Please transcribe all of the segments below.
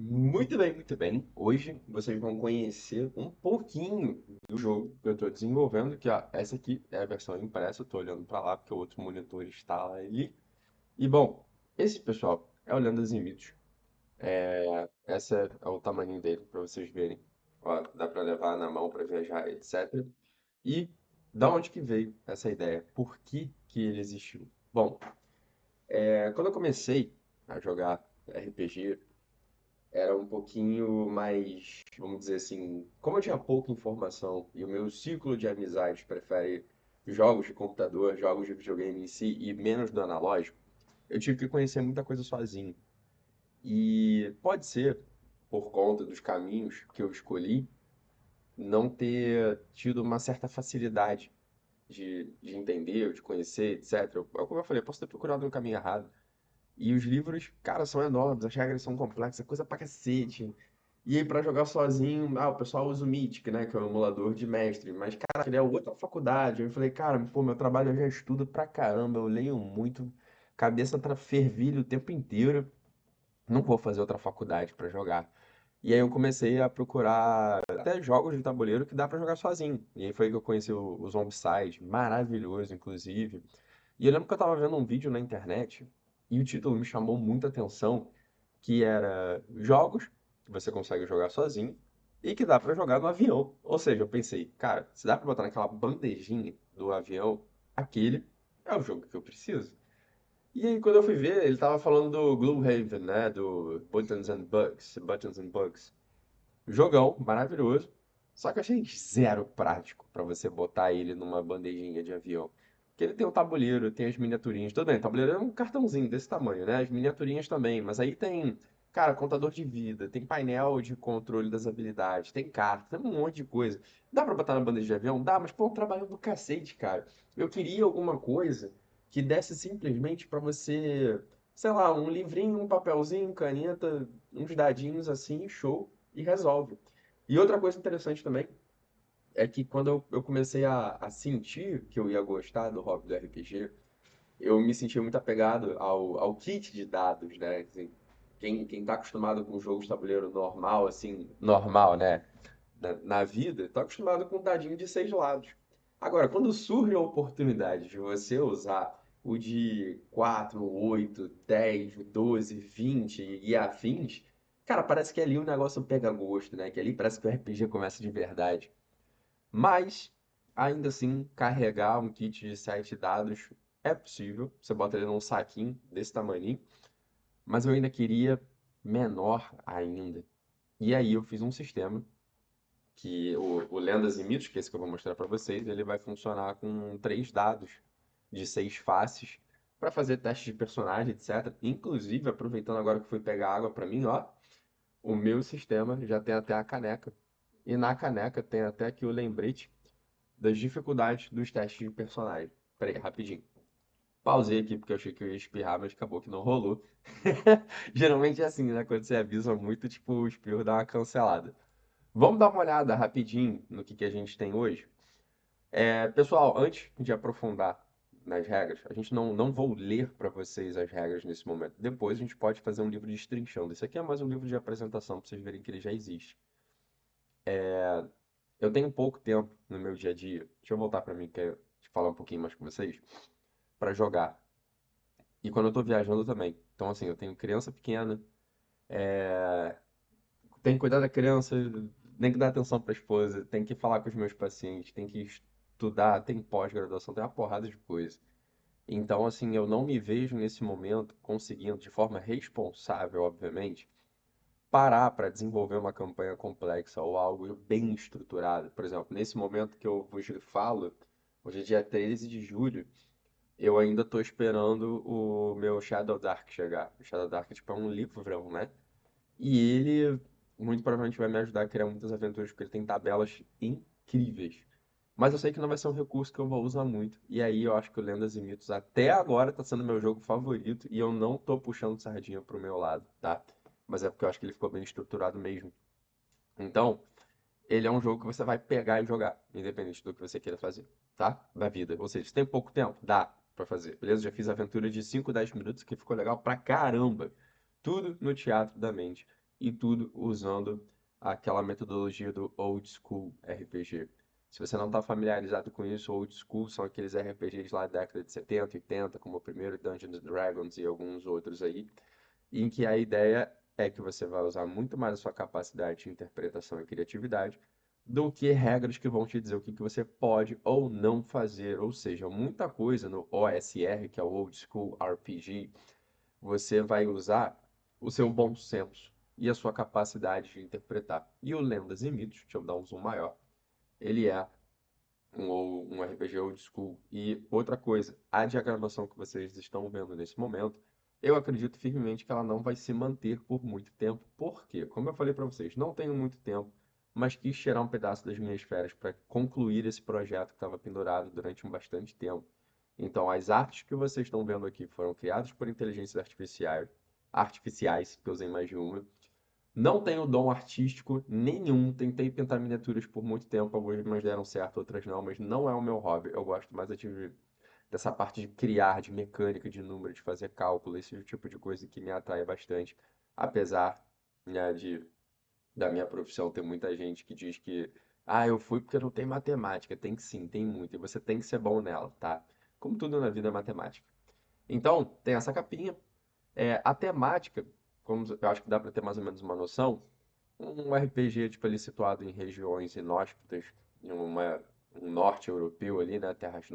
Muito bem, muito bem. Hoje vocês vão conhecer um pouquinho do jogo que eu estou desenvolvendo, que ó, essa aqui é a versão impressa, eu estou olhando para lá porque o outro monitor está ali. E bom, esse pessoal é o Lendas e Mitos. Essa é o tamanho dele para vocês verem. Ó, dá para levar na mão para viajar, etc. E da onde que veio essa ideia? Por que ele existiu? Bom, quando eu comecei a jogar RPG, era um pouquinho mais, vamos dizer assim, como eu tinha pouca informação e o meu ciclo de amizades prefere jogos de computador, jogos de videogame em si e menos do analógico, eu tive que conhecer muita coisa sozinho. E pode ser, por conta dos caminhos que eu escolhi, não ter tido uma certa facilidade de entender, de conhecer, etc. Como eu falei, eu posso ter procurado no caminho errado. E os livros, cara, são enormes, as regras são complexas, é coisa pra cacete. E aí, pra jogar sozinho, o pessoal usa o Mythic, né, que é o emulador de mestre. Mas, cara, ele é outra faculdade. Eu falei, cara, pô, meu trabalho eu já estudo pra caramba, eu leio muito, cabeça pra fervilha o tempo inteiro. Não vou fazer outra faculdade pra jogar. E aí eu comecei a procurar até jogos de tabuleiro que dá pra jogar sozinho. E aí foi que eu conheci o Zombicide, maravilhoso, inclusive. E eu lembro que eu tava vendo um vídeo na internet e o título me chamou muita atenção, que era jogos que você consegue jogar sozinho e que dá pra jogar no avião. Ou seja, eu pensei, cara, se dá pra botar naquela bandejinha do avião, aquele é o jogo que eu preciso. E aí quando eu fui ver, ele tava falando do Gloomhaven, né, do Buttons and Bugs. Jogão, maravilhoso. Só que eu achei zero prático pra você botar ele numa bandejinha de avião. Porque ele tem o tabuleiro, tem as miniaturinhas. Tudo bem, o tabuleiro é um cartãozinho desse tamanho, né? As miniaturinhas também. Mas aí tem, cara, contador de vida, tem painel de controle das habilidades, tem carta, tem um monte de coisa. Dá pra botar na bandeja de avião? Dá, mas pô, é um trabalho do cacete, cara. Eu queria alguma coisa que desse simplesmente pra você, sei lá, um livrinho, um papelzinho, caneta, uns dadinhos assim, show e resolve. E outra coisa interessante também é que quando eu comecei a sentir que eu ia gostar do hobby do RPG, eu me senti muito apegado ao kit de dados, né? Assim, quem tá acostumado com jogos de tabuleiro normal, assim, normal, né? Na vida, tá acostumado com um dadinho de 6 lados. Agora, quando surge a oportunidade de você usar o de 4, 8, 10, 12, 20 e afins, cara, parece que ali o negócio pega gosto, né? Que ali parece que o RPG começa de verdade. Mas, ainda assim, carregar um kit de 7 dados é possível. Você bota ele num saquinho desse tamanho. Mas eu ainda queria menor ainda. E aí eu fiz um sistema que o Lendas e Mitos, que é esse que eu vou mostrar para vocês, ele vai funcionar com 3 dados de 6 faces para fazer testes de personagem, etc. Inclusive, aproveitando agora que fui pegar água para mim, ó, o meu sistema já tem até a caneca. E na caneca tem até aqui o lembrete das dificuldades dos testes de personagem. Peraí, rapidinho. Pausei aqui porque eu achei que eu ia espirrar, mas acabou que não rolou. Geralmente é assim, né? Quando você avisa muito, tipo, o espirro dá uma cancelada. Vamos dar uma olhada rapidinho no que a gente tem hoje. Pessoal, antes de aprofundar nas regras, a gente não vou ler para vocês as regras nesse momento. Depois a gente pode fazer um livro de destrinchando. Esse aqui é mais um livro de apresentação para vocês verem que ele já existe. Eu tenho pouco tempo no meu dia a dia. Deixa eu voltar para mim, que eu falar um pouquinho mais com vocês, para jogar. E quando eu tô viajando também. Então, assim, eu tenho criança pequena, tem que cuidar da criança, tem que dar atenção para a esposa, tem que falar com os meus pacientes, tem que estudar, tem pós-graduação, tem uma porrada de coisa. Então, assim, eu não me vejo nesse momento conseguindo, de forma responsável, obviamente, parar para desenvolver uma campanha complexa ou algo bem estruturado. Por exemplo, nesse momento que eu vos falo, hoje é dia 13 de julho, eu ainda estou esperando o meu Shadow Dark chegar. O Shadow Dark, tipo, é um livrão, né? E ele muito provavelmente vai me ajudar a criar muitas aventuras, porque ele tem tabelas incríveis. Mas eu sei que não vai ser um recurso que eu vou usar muito. E aí eu acho que o Lendas e Mitos até agora tá sendo meu jogo favorito e eu não tô puxando sardinha pro meu lado, tá? Mas é porque eu acho que ele ficou bem estruturado mesmo. Então, ele é um jogo que você vai pegar e jogar, independente do que você queira fazer, tá? Da vida. Ou seja, se tem pouco tempo, dá pra fazer, beleza? Já fiz aventura de 5, 10 minutos que ficou legal pra caramba. Tudo no teatro da mente. e tudo usando aquela metodologia do Old School RPG. Se você não está familiarizado com isso, Old School são aqueles RPGs lá da década de 70, 80, como o primeiro Dungeons and Dragons e alguns outros aí, em que a ideia é que você vai usar muito mais a sua capacidade de interpretação e criatividade do que regras que vão te dizer o que que você pode ou não fazer. Ou seja, muita coisa no OSR, que é o Old School RPG, você vai usar o seu bom senso e a sua capacidade de interpretar. E o Lendas e Mitos, deixa eu dar um zoom maior, ele é um RPG old school. E outra coisa, a diagramação que vocês estão vendo nesse momento, eu acredito firmemente que ela não vai se manter por muito tempo. Por quê? Como eu falei para vocês, não tenho muito tempo, mas quis tirar um pedaço das minhas férias para concluir esse projeto que estava pendurado durante um bastante tempo. Então, as artes que vocês estão vendo aqui foram criadas por inteligências artificiais, que eu usei mais de uma. Não tenho dom artístico nenhum. Tentei pintar miniaturas por muito tempo, algumas deram certo, outras não, mas não é o meu hobby. Eu gosto mais dessa parte de criar, de mecânica, de número, de fazer cálculo, esse tipo de coisa que me atrai bastante. Apesar, né, da minha profissão ter muita gente que diz que, eu fui porque não tem matemática. Tem que sim, tem muito, e você tem que ser bom nela, tá? Como tudo na vida é matemática. Então, tem essa capinha. A temática, como eu acho que dá para ter mais ou menos uma noção, um RPG tipo ali situado em regiões inóspitas, um norte europeu ali, né, terras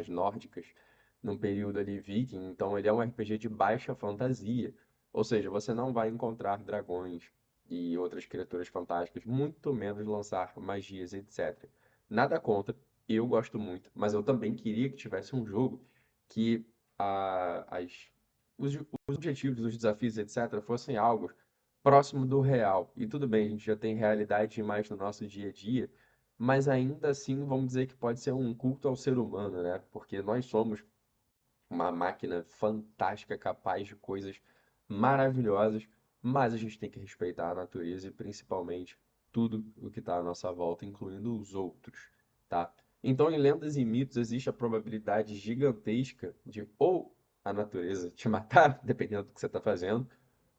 nórdicas, num período ali viking, então ele é um RPG de baixa fantasia, ou seja, você não vai encontrar dragões e outras criaturas fantásticas, muito menos lançar magias, etc. Nada contra, eu gosto muito, mas eu também queria que tivesse um jogo que os objetivos, os desafios, etc., fossem algo próximo do real. E tudo bem, a gente já tem realidade demais no nosso dia a dia, mas ainda assim vamos dizer que pode ser um culto ao ser humano, né? Porque nós somos uma máquina fantástica, capaz de coisas maravilhosas, mas a gente tem que respeitar a natureza e principalmente tudo o que está à nossa volta, incluindo os outros, tá? Então, em lendas e mitos existe a probabilidade gigantesca de ou a natureza te matar, dependendo do que você está fazendo,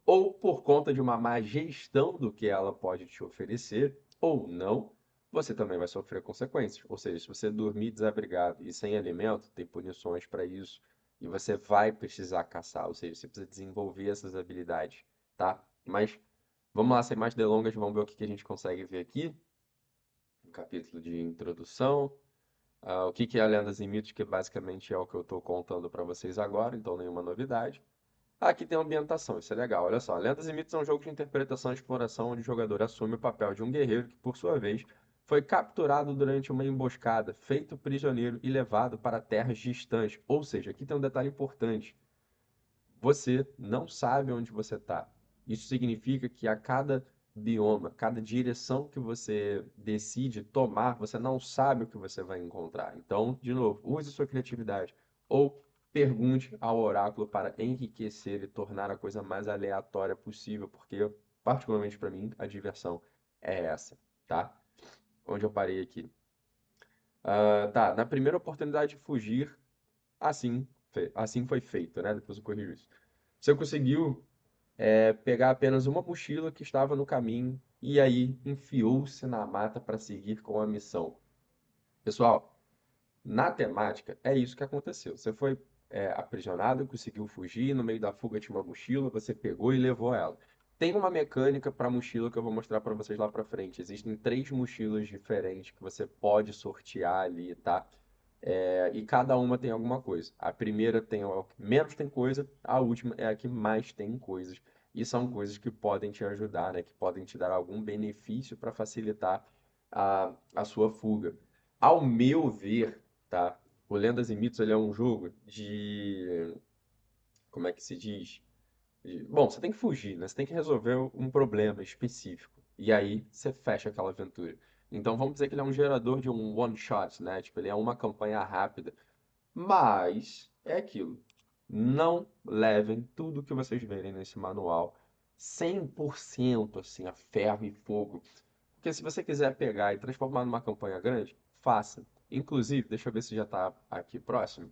ou por conta de uma má gestão do que ela pode te oferecer, ou não, você também vai sofrer consequências. Ou seja, se você dormir desabrigado e sem alimento, tem punições para isso, e você vai precisar caçar, ou seja, você precisa desenvolver essas habilidades, tá? Mas vamos lá, sem mais delongas, vamos ver o que que a gente consegue ver aqui. Um capítulo de introdução. O que que é Lendas e Mitos, que basicamente é o que eu estou contando para vocês agora, então nenhuma novidade. Aqui tem ambientação, isso é legal. Olha só, Lendas e Mitos é um jogo de interpretação e exploração onde o jogador assume o papel de um guerreiro que, por sua vez, foi capturado durante uma emboscada, feito prisioneiro e levado para terras distantes. Ou seja, aqui tem um detalhe importante. Você não sabe onde você está. Isso significa que a cada bioma, cada direção que você decide tomar, você não sabe o que você vai encontrar. Então, de novo, use sua criatividade ou pergunte ao oráculo para enriquecer e tornar a coisa mais aleatória possível, porque, particularmente para mim, a diversão é essa, tá? Onde eu parei aqui. Tá, na primeira oportunidade de fugir, assim foi feito, né? Depois eu corrijo isso. Você conseguiu pegar apenas uma mochila que estava no caminho e aí enfiou-se na mata para seguir com a missão. Pessoal, na temática, é isso que aconteceu. Você foi aprisionado, conseguiu fugir, no meio da fuga tinha uma mochila, você pegou e levou ela. Tem uma mecânica para a mochila que eu vou mostrar para vocês lá para frente. Existem três mochilas diferentes que você pode sortear ali, tá? E cada uma tem alguma coisa. A primeira tem o que menos tem coisa, a última é a que mais tem coisas. E são coisas que podem te ajudar, né? Que podem te dar algum benefício para facilitar a sua fuga. Ao meu ver, tá? O Lendas e Mitos ele é um jogo de. Como é que se diz? Bom, você tem que fugir, né? Você tem que resolver um problema específico. E aí você fecha aquela aventura. Então vamos dizer que ele é um gerador de um one shot, né? Tipo, ele é uma campanha rápida. Mas é aquilo. Não levem tudo que vocês verem nesse manual 100% assim, a ferro e fogo. Porque se você quiser pegar e transformar numa campanha grande, faça. Inclusive, deixa eu ver se já está aqui próximo.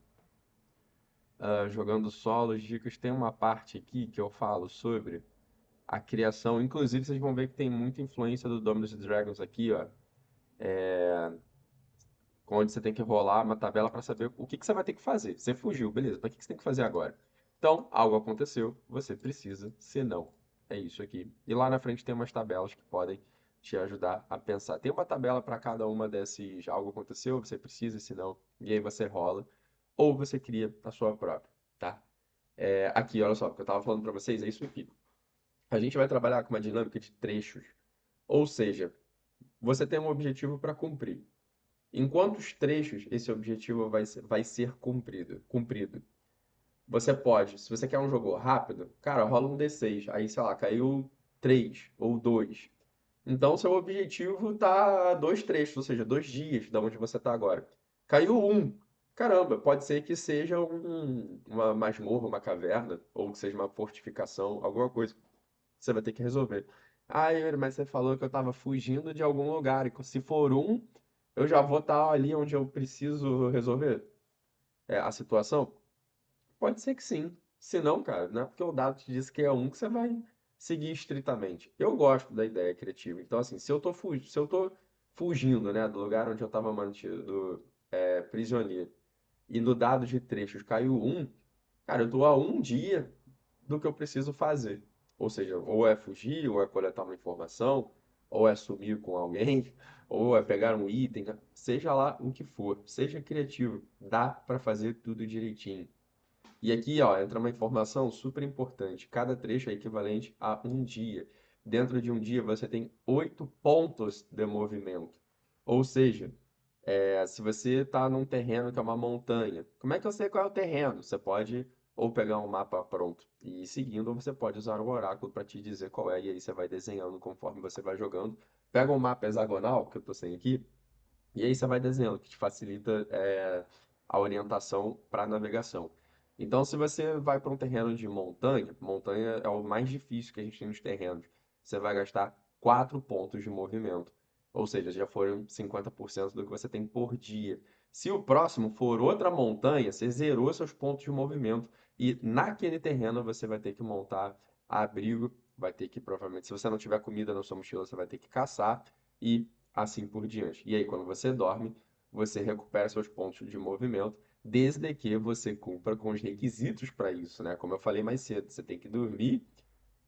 Jogando solos, dicas, tem uma parte aqui que eu falo sobre. a criação. Inclusive, vocês vão ver que tem muita influência do Dungeons and Dragons aqui, ó. Onde você tem que rolar uma tabela para saber o que que você vai ter que fazer. Você fugiu, beleza, mas o que que você tem que fazer agora? Então, algo aconteceu, você precisa, senão. É isso aqui. E lá na frente tem umas tabelas que podem te ajudar a pensar. Tem uma tabela para cada uma desses algo aconteceu, você precisa, senão, e aí você rola, ou você cria a sua própria, tá? Aqui, olha só, o que eu estava falando para vocês é isso aqui. A gente vai trabalhar com uma dinâmica de trechos, ou seja, você tem um objetivo para cumprir. Em quantos trechos esse objetivo vai ser cumprido? Você pode, se você quer um jogo rápido, cara, rola um D6, aí, sei lá, caiu 3 ou 2. Então, seu objetivo tá a 2 trechos, ou seja, 2 dias da onde você tá agora. Caiu um. Caramba, pode ser que seja uma masmorra, uma caverna, ou que seja uma fortificação, alguma coisa. Você vai ter que resolver. Ah, Yuri, mas você falou que eu tava fugindo de algum lugar. E se for um, eu já vou estar ali onde eu preciso resolver a situação? Pode ser que sim. Se não, cara, não é porque o dado te disse que é um que você vai seguir estritamente. Eu gosto da ideia criativa. Então, assim, se eu tô fugindo, né, do lugar onde eu estava mantido prisioneiro, e no dado de trechos caiu um, cara, eu tô a um dia do que eu preciso fazer. Ou seja, ou é fugir, ou é coletar uma informação, ou é sumir com alguém, ou é pegar um item, né? Seja lá o que for, seja criativo, dá para fazer tudo direitinho. E aqui, ó, entra uma informação super importante. Cada trecho é equivalente a um dia. Dentro de um dia você tem 8 pontos de movimento. Ou seja, se você está num terreno que é uma montanha, como é que eu sei qual é o terreno? Você pode ou pegar um mapa pronto e ir seguindo, ou você pode usar o oráculo para te dizer qual é, e aí você vai desenhando conforme você vai jogando. Pega um mapa hexagonal, que eu estou sem aqui, e aí você vai desenhando, que te facilita a orientação para a navegação. Então, se você vai para um terreno de montanha, montanha é o mais difícil que a gente tem nos terrenos. Você vai gastar 4 pontos de movimento. Ou seja, já foram 50% do que você tem por dia. Se o próximo for outra montanha, você zerou seus pontos de movimento. E naquele terreno você vai ter que montar abrigo, vai ter que, provavelmente, se você não tiver comida na sua mochila, você vai ter que caçar. E assim por diante. E aí, quando você dorme, você recupera seus pontos de movimento, desde que você cumpra com os requisitos para isso, né? Como eu falei mais cedo, você tem que dormir,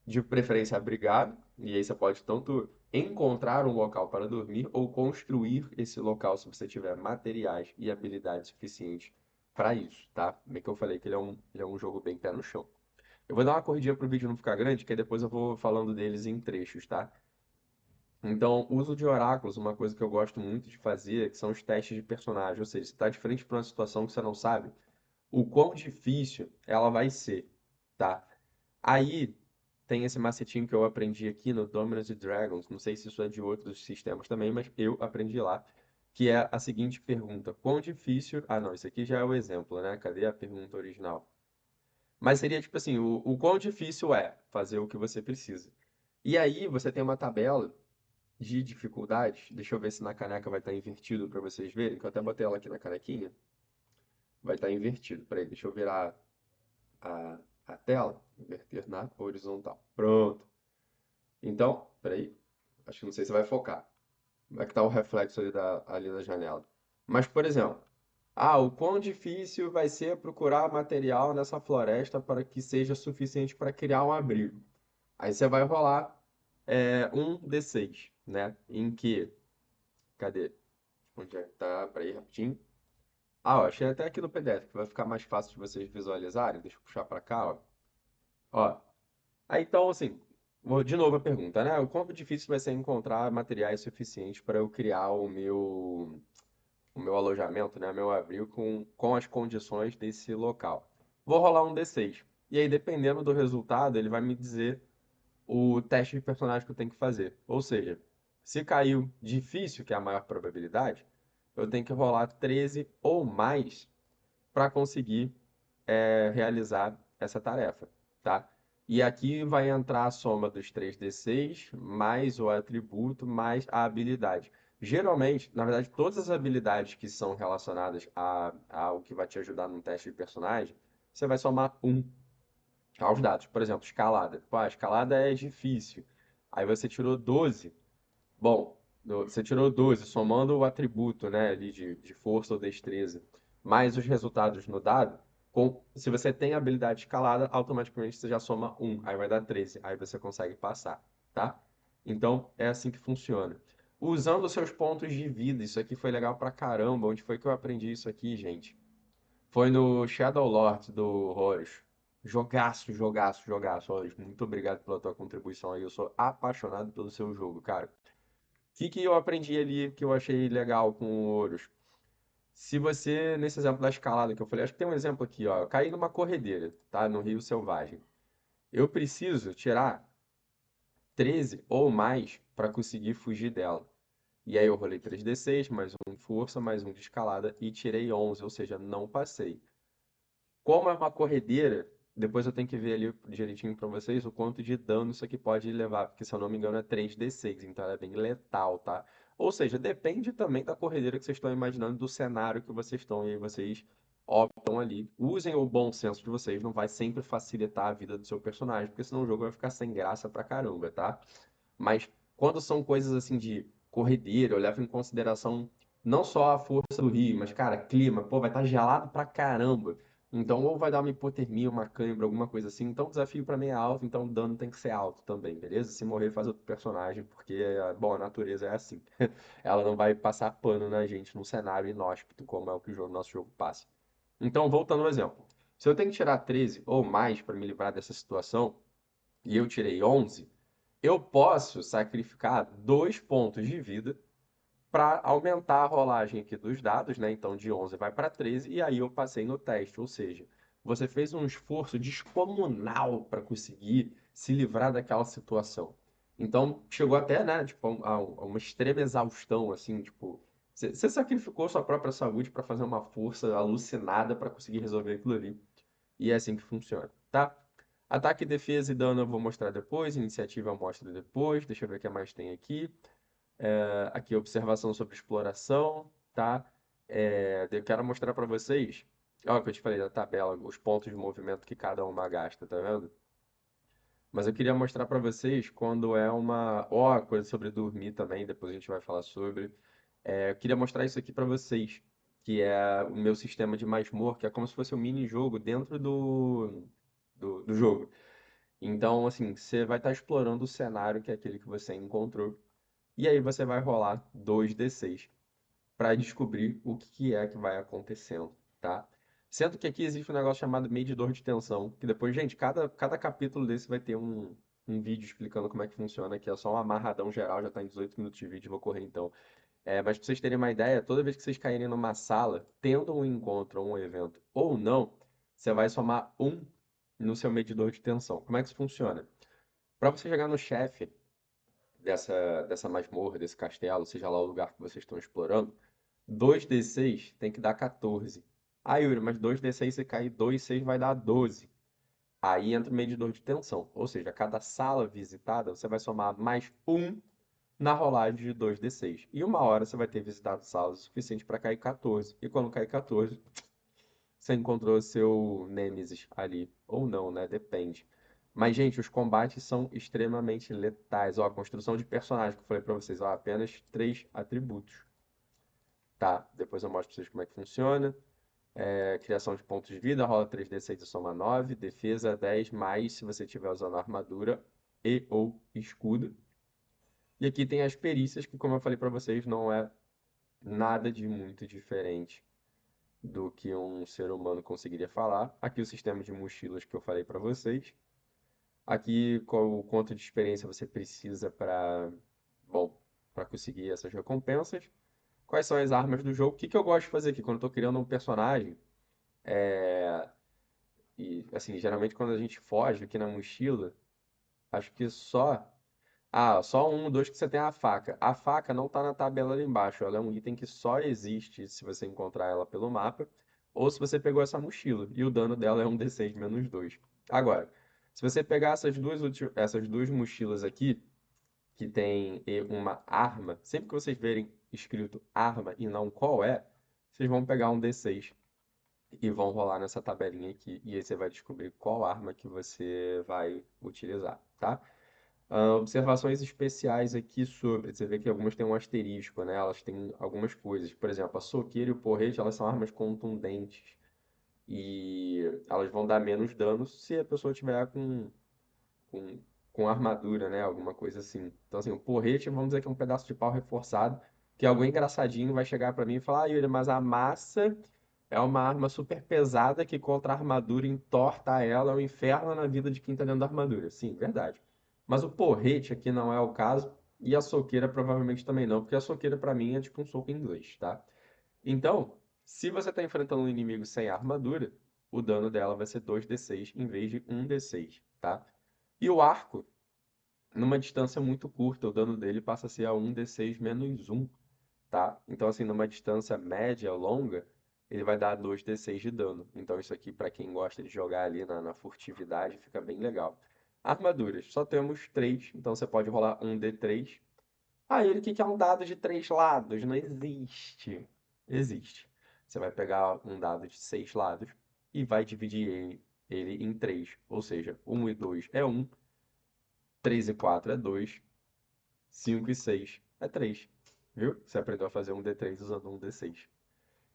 de preferência abrigado, e aí você pode tanto encontrar um local para dormir ou construir esse local se você tiver materiais e habilidades suficientes para isso, tá? Bem que eu falei que ele é um jogo bem pé no chão. Eu vou dar uma corridinha pro vídeo não ficar grande, que aí depois eu vou falando deles em trechos, tá? Então, uso de oráculos, uma coisa que eu gosto muito de fazer, que são os testes de personagem. Ou seja, você está de frente para uma situação que você não sabe o quão difícil ela vai ser, tá? Aí tem esse macetinho que eu aprendi aqui no Dominants and Dragons. Não sei se isso é de outros sistemas também, mas eu aprendi lá. Que é a seguinte pergunta: quão difícil. Ah, não, isso aqui já é o exemplo, né? Cadê a pergunta original? Mas seria tipo assim: o quão difícil é fazer o que você precisa. E aí você tem uma tabela de dificuldades. Deixa eu ver se na caneca vai estar invertido para vocês verem, que eu até botei ela aqui na canequinha. Vai estar invertido. Peraí, deixa eu virar a tela. Inverter na horizontal. Pronto. Então, peraí. Acho que não sei se vai focar. Como é que está o reflexo ali da janela? Mas, por exemplo, o quão difícil vai ser procurar material nessa floresta para que seja suficiente para criar um abrigo? Aí você vai rolar um D6, né? Em que. Cadê? Onde é que tá? Peraí, rapidinho. Ó, achei até aqui no PDF, que vai ficar mais fácil de vocês visualizarem. Deixa eu puxar pra cá, ó. Ó, aí então, assim, de novo a pergunta, né? O quão difícil vai ser encontrar materiais suficientes para eu criar o meu alojamento, né? Meu abrigo com as condições desse local. Vou rolar um D6. E aí, dependendo do resultado, ele vai me dizer o teste de personagem que eu tenho que fazer. Ou seja, se caiu difícil, que é a maior probabilidade, eu tenho que rolar 13 ou mais para conseguir realizar essa tarefa, tá? E aqui vai entrar a soma dos 3d6 mais o atributo mais a habilidade. Geralmente, na verdade, todas as habilidades que são relacionadas ao que vai te ajudar num teste de personagem, você vai somar um. aos dados. Por exemplo, escalada. Pô, a escalada é difícil. Aí você tirou 12. Bom, você tirou 12, somando o atributo, né, ali de força ou destreza, mais os resultados no dado. Se você tem habilidade escalada, automaticamente você já soma um, aí vai dar 13, aí você consegue passar, tá? Então, é assim que funciona. Usando os seus pontos de vida, isso aqui foi legal pra caramba. Onde foi que eu aprendi isso aqui, gente? Foi no Shadow Lord do Horus. Jogaço, jogaço, jogaço. Horus, muito obrigado pela tua contribuição aí. Eu sou apaixonado pelo seu jogo, cara. O que eu aprendi ali que eu achei legal com o Horus? Se você, nesse exemplo da escalada que eu falei, acho que tem um exemplo aqui, ó. Eu caí numa corredeira, tá? No Rio Selvagem. Eu preciso tirar 13 ou mais para conseguir fugir dela. E aí eu rolei 3d6, mais um de força, mais um de escalada e tirei 11, ou seja, não passei. Como é uma corredeira, depois eu tenho que ver ali direitinho pra vocês o quanto de dano isso aqui pode levar, porque se eu não me engano é 3d6, então ela é bem letal, tá? Ou seja, depende também da corredeira que vocês estão imaginando, do cenário que vocês estão, e aí vocês optam ali. Usem o bom senso de vocês, não vai sempre facilitar a vida do seu personagem, porque senão o jogo vai ficar sem graça pra caramba, tá? Mas quando são coisas assim de corredeira, eu levo em consideração não só a força do rio, mas, cara, clima, pô, vai estar gelado pra caramba. Então, ou vai dar uma hipotermia, uma cãibra, alguma coisa assim. Então, o desafio pra mim é alto, então o dano tem que ser alto também, beleza? Se morrer, faz outro personagem, porque, bom, a natureza é assim. Ela não vai passar pano na gente num cenário inóspito, como é o que nosso jogo passa. Então, voltando ao exemplo. Se eu tenho que tirar 13 ou mais para me livrar dessa situação, e eu tirei 11, eu posso sacrificar 2 pontos de vida para aumentar a rolagem aqui dos dados, né? Então de 11 vai para 13 e aí eu passei no teste. Ou seja, você fez um esforço descomunal para conseguir se livrar daquela situação. Então chegou até, né, tipo, a uma extrema exaustão, assim, tipo, você sacrificou sua própria saúde para fazer uma força alucinada para conseguir resolver aquilo ali. E é assim que funciona, tá? Ataque, defesa e dano eu vou mostrar depois, iniciativa eu mostro depois. Deixa eu ver o que mais tem aqui. Aqui, observação sobre exploração, tá? Eu quero mostrar para vocês, ó, o que eu te falei da tabela, os pontos de movimento que cada uma gasta, tá vendo? Mas eu queria mostrar para vocês quando é uma, ó, coisa sobre dormir também, depois a gente vai falar sobre. Eu queria mostrar isso aqui para vocês, que é o meu sistema de masmorra, que é como se fosse um mini-jogo dentro do jogo. Então, assim, você vai estar explorando o cenário que é aquele que você encontrou. E aí você vai rolar 2d6 para descobrir o que é que vai acontecendo, tá? Sendo que aqui existe um negócio chamado medidor de tensão, que depois, gente, cada capítulo desse vai ter um vídeo explicando como é que funciona, que é só um amarradão geral, já tá em 18 minutos de vídeo, vou correr então. Mas para vocês terem uma ideia, toda vez que vocês caírem numa sala, tendo um encontro ou um evento ou não, você vai somar um no seu medidor de tensão. Como é que isso funciona? Para você chegar no chefe dessa masmorra, desse castelo, seja lá o lugar que vocês estão explorando, 2d6 tem que dar 14. Ah, Yuri, mas 2d6 se cair 2, 6 vai dar 12. Aí entra o medidor de tensão. Ou seja, a cada sala visitada, você vai somar mais um na rolagem de 2d6. E uma hora você vai ter visitado salas o suficiente para cair 14. E quando cair 14, você encontrou seu Nêmesis ali. Ou não, né? Depende. Mas, gente, os combates são extremamente letais. Ó, a construção de personagem que eu falei pra vocês, ó, apenas 3 atributos. Tá, depois eu mostro pra vocês como é que funciona. Criação de pontos de vida, rola 3d6 e soma 9. Defesa 10 mais se você estiver usando armadura e ou escudo. E aqui tem as perícias, que como eu falei pra vocês, não é nada de muito diferente do que um ser humano conseguiria falar. Aqui o sistema de mochilas que eu falei para vocês. Aqui qual o quanto de experiência você precisa para, bom, para conseguir essas recompensas. Quais são as armas do jogo? O que eu gosto de fazer aqui quando eu estou criando um personagem? É, e assim, geralmente quando a gente foge aqui na mochila, acho que só um, dois que você tem a faca. A faca não está na tabela ali embaixo. Ela é um item que só existe se você encontrar ela pelo mapa ou se você pegou essa mochila. E o dano dela é um D6 menos 2. Agora, se você pegar essas duas mochilas aqui, que tem uma arma, sempre que vocês verem escrito arma e não qual é, vocês vão pegar um D6 e vão rolar nessa tabelinha aqui. E aí você vai descobrir qual arma que você vai utilizar, tá? Observações especiais aqui sobre. Você vê que algumas têm um asterisco, né? Elas têm algumas coisas. Por exemplo, a soqueira e o porrete, elas são armas contundentes. E elas vão dar menos dano se a pessoa tiver com, com armadura, né? Alguma coisa assim. Então, assim, o porrete, vamos dizer que é um pedaço de pau reforçado, que algum engraçadinho vai chegar pra mim e falar, ah, Yuri, mas a massa é uma arma super pesada que contra a armadura entorta ela, é um inferno na vida de quem tá dentro da armadura. Sim, verdade. Mas o porrete aqui não é o caso, e a soqueira provavelmente também não, porque a soqueira pra mim é tipo um soco inglês, tá? Então, se você está enfrentando um inimigo sem armadura, o dano dela vai ser 2d6 em vez de 1d6, tá? E o arco, numa distância muito curta, o dano dele passa a ser a 1d6 menos 1, tá? Então, assim, numa distância média, longa, ele vai dar 2d6 de dano. Então, isso aqui, para quem gosta de jogar ali na furtividade, fica bem legal. Armaduras, só temos 3, então você pode rolar 1d3. Ah, ele, o que que é um dado de 3 lados? Não existe. Existe. Você vai pegar um dado de 6 lados e vai dividir ele em 3. Ou seja, 1 e 2 é 1, 3 e 4 é 2, 5 e 6 é 3. Viu? Você aprendeu a fazer um D3 usando um D6.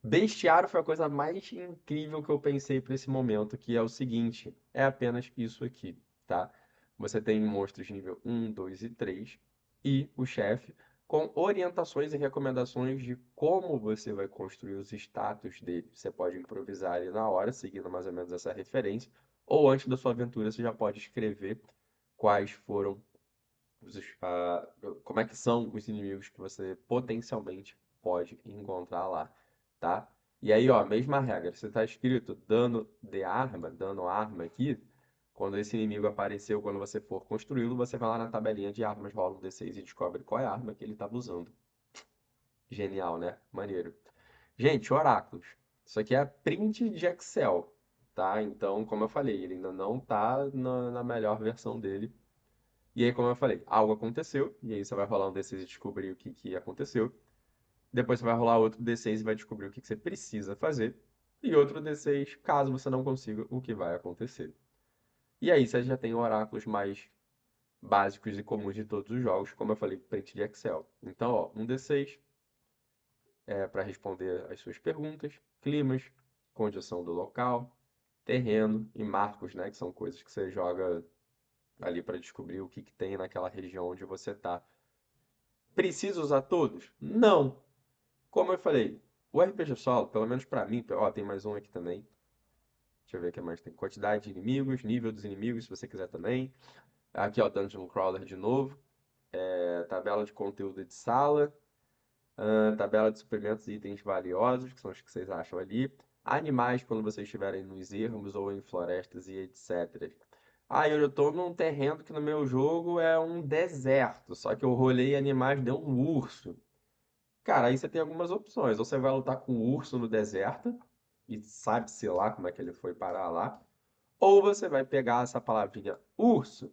Bestiário foi a coisa mais incrível que eu pensei para esse momento, que é o seguinte, é apenas isso aqui, tá? Você tem monstros de nível 1, 2 e 3 e o chefe com orientações e recomendações de como você vai construir os status dele. Você pode improvisar ali na hora, seguindo mais ou menos essa referência, ou antes da sua aventura você já pode escrever quais foram como é que são os inimigos que você potencialmente pode encontrar lá, tá? E aí, ó, mesma regra, se tá escrito dano de arma, dano arma aqui, quando esse inimigo apareceu, quando você for construí-lo, você vai lá na tabelinha de armas, rola um D6 e descobre qual é a arma que ele estava usando. Genial, né? Maneiro. Gente, oráculos. Isso aqui é print de Excel, tá? Então, como eu falei, ele ainda não tá na melhor versão dele. E aí, como eu falei, algo aconteceu, e aí você vai rolar um D6 e descobrir o que que aconteceu. Depois você vai rolar outro D6 e vai descobrir o que que você precisa fazer. E outro D6, caso você não consiga, o que vai acontecer. E aí você já tem oráculos mais básicos e comuns de todos os jogos, como eu falei, print de Excel. Então, ó, um D6 é para responder as suas perguntas, climas, condição do local, terreno e marcos, né, que são coisas que você joga ali para descobrir o que que tem naquela região onde você está. Precisa usar todos? Não. Como eu falei, o RPG solo, pelo menos pra mim, ó, tem mais um aqui também. Deixa eu ver o que mais tem. Quantidade de inimigos, nível dos inimigos, se você quiser também. Aqui, ó, Dungeon Crawler de novo. Tabela de conteúdo de sala. Tabela de suprimentos e itens valiosos, que são os que vocês acham ali. Animais, quando vocês estiverem nos ermos ou em florestas e etc. Ah, eu tô num terreno que no meu jogo é um deserto, só que eu rolei animais, deu um urso. Cara, aí você tem algumas opções. Ou você vai lutar com o urso no deserto, e sabe-se lá como é que ele foi parar lá. Ou você vai pegar essa palavrinha urso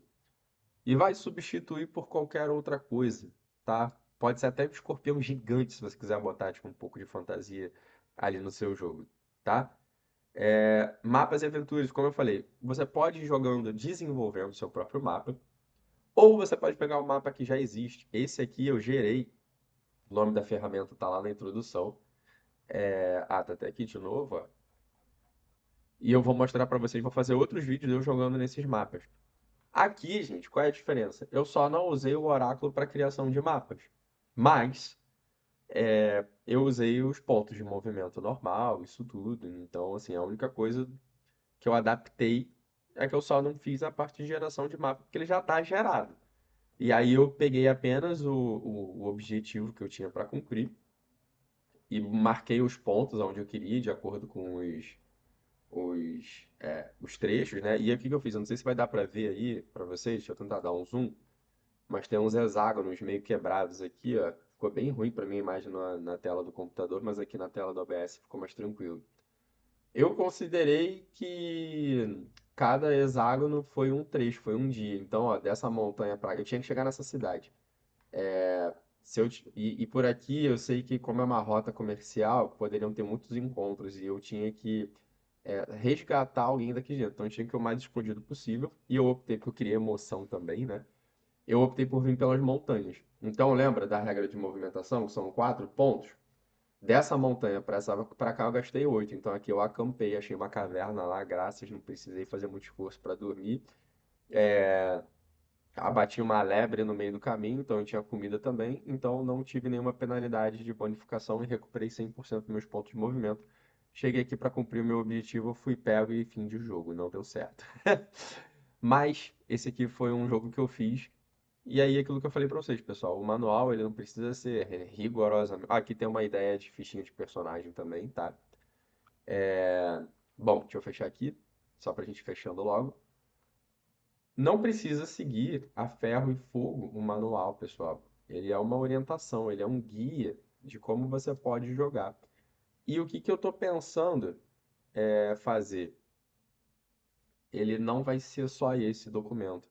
e vai substituir por qualquer outra coisa, tá? Pode ser até um escorpião gigante, se você quiser botar tipo, um pouco de fantasia ali no seu jogo, tá? Mapas e aventuras, como eu falei, você pode ir jogando, desenvolvendo o seu próprio mapa, ou você pode pegar o mapa que já existe. Esse aqui eu gerei, o nome da ferramenta tá lá na introdução. Tá até aqui de novo, ó. E eu vou mostrar pra vocês, vou fazer outros vídeos eu jogando nesses mapas. Aqui, gente, qual é a diferença? Eu só não usei o oráculo para criação de mapas, mas eu usei os pontos de movimento normal, isso tudo. Então, assim, a única coisa que eu adaptei é que eu só não fiz a parte de geração de mapa, porque ele já está gerado. E aí eu peguei apenas o objetivo que eu tinha para cumprir e marquei os pontos onde eu queria, de acordo com os trechos, né? E aí o que que eu fiz? Eu não sei se vai dar para ver aí para vocês, deixa eu tentar dar um zoom, mas tem uns hexágonos meio quebrados aqui, ó. Ficou bem ruim para minha imagem na tela do computador, mas aqui na tela do OBS ficou mais tranquilo. Eu considerei que cada hexágono foi um trecho, foi um dia. Então, ó, dessa montanha pra cá, eu tinha que chegar nessa cidade. E por aqui eu sei que, como é uma rota comercial, poderiam ter muitos encontros e eu tinha que resgatar alguém daquele jeito. Então eu tinha que ir o mais escondido possível. E eu optei, porque eu queria emoção também, né? Eu optei por vir pelas montanhas. Então lembra da regra de movimentação, que são 4 pontos? Dessa montanha para essa para cá eu gastei 8. Então aqui eu acampei, achei uma caverna lá, graças, não precisei fazer muito esforço para dormir. Abati uma lebre no meio do caminho, então eu tinha comida também, então não tive nenhuma penalidade de bonificação e recuperei 100% dos meus pontos de movimento. Cheguei aqui para cumprir o meu objetivo, fui pego e fim de jogo, não deu certo. Mas esse aqui foi um jogo que eu fiz. E aí, aquilo que eu falei pra vocês, pessoal, o manual ele não precisa ser rigorosamente. Ah, aqui tem uma ideia de fichinha de personagem também, tá? Bom, deixa eu fechar aqui, só pra gente fechando logo. Não precisa seguir a ferro e fogo o manual, pessoal. Ele é uma orientação, ele é um guia de como você pode jogar. E o que que eu tô pensando fazer? Ele não vai ser só esse documento.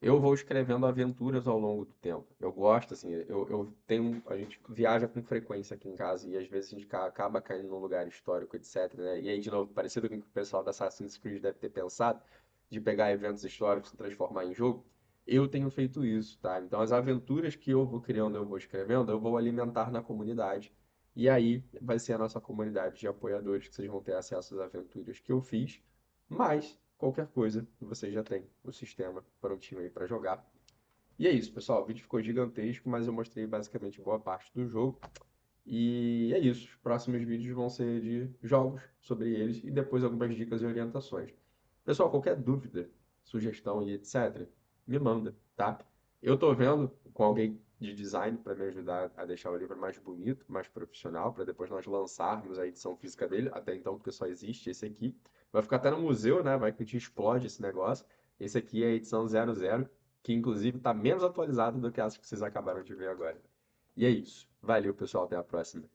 Eu vou escrevendo aventuras ao longo do tempo. Eu gosto, assim, eu tenho, a gente viaja com frequência aqui em casa e às vezes a gente acaba caindo num lugar histórico, etc, né? E aí, de novo, parecido com o que o pessoal da Assassin's Creed deve ter pensado, de pegar eventos históricos e transformar em jogo, eu tenho feito isso, tá? Então, as aventuras que eu vou criando, eu vou escrevendo, eu vou alimentar na comunidade. E aí vai ser a nossa comunidade de apoiadores que vocês vão ter acesso às aventuras que eu fiz, mas qualquer coisa, você já tem o sistema prontinho aí para jogar. E é isso, pessoal. O vídeo ficou gigantesco, mas eu mostrei basicamente boa parte do jogo. E é isso. Os próximos vídeos vão ser de jogos sobre eles e depois algumas dicas e orientações. Pessoal, qualquer dúvida, sugestão e etc., me manda, tá? Eu tô vendo com alguém de design para me ajudar a deixar o livro mais bonito, mais profissional, para depois nós lançarmos a edição física dele. Até então, porque só existe esse aqui. Vai ficar até no museu, né? Vai que a gente explode esse negócio. Esse aqui é a edição 00, que inclusive está menos atualizado do que essa que vocês acabaram de ver agora. E é isso. Valeu, pessoal. Até a próxima.